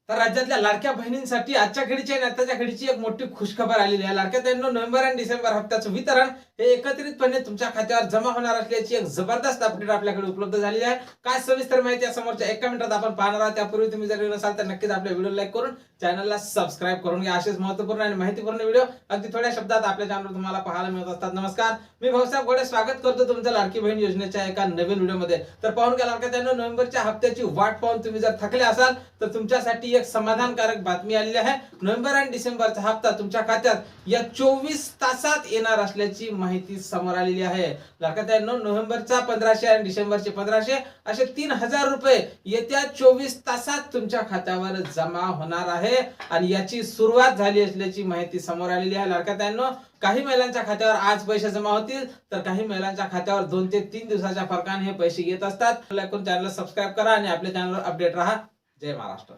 तर राज्यातल्या लाडक्या बहिणींसाठी आजच्या घडीची आणि आताच्या घडीची एक मोठी खुशखबर आलेली आहे. लाडक्या बहिणींनो, नोव्हेंबर आणि डिसेंबर हप्त्याचं वितरण हे एकत्रितपणे तुमच्या खात्यावर जमा होणार असल्याची एक जबरदस्त अपडेट आपल्याकडे उपलब्ध झालेली आहे. काय सविस्तर माहिती आहे समोरच्या 1 मिनिटात आपण पाहणार आहोत. त्यापूर्वी तुम्ही जर नसाल तर नक्कीच आपल्या व्हिडिओ लाईक करून चॅनलला सबस्क्राईब करून घ्या. असेच महत्त्वपूर्ण आणि माहितीपूर्ण व्हिडिओ अगदी थोड्या शब्दात आपल्या चॅनलवर तुम्हाला पाहायला मिळत असतात. नमस्कार, मी भाऊसाहेब घोडे स्वागत करतो तुमचं लाडकी बहीण योजनेच्या एका नवीन व्हिडिओमध्ये. तर पाहून घ्या लाडक्या बहिणींनो, नोव्हेंबरच्या हप्त्याची वाट पाहून तुम्ही जर थकले असाल तर तुमच्यासाठी एक समाधानकारक बातमी आलेली आहे. नोव्हेंबर आणि डिसेंबरचा हप्ता तुमच्या खात्यात या 24 तासात येणार असल्याची माहिती समोर आलेली आहे. लक्षात आहे, नोव्हेंबरचा 1500 आणि डिसेंबरचे 1500 असे 3000 रुपये येत्या 24 तासात तुमच्या खात्यावर जमा होणार आहे आणि याची सुरुवात झाली असल्याची माहिती समोर आलेली आहे. लक्षात आहे, काही महिलांच्या खात्यावर आज पैसे जमा होतील तर काही महिलांच्या खात्यावर 2 ते 3 दिवसाच्या फरकाने हे पैसे येत असतात. चॅनलला सबस्क्राईब करा आणि आपल्या चॅनलवर अपडेट राहा. जय महाराष्ट्र.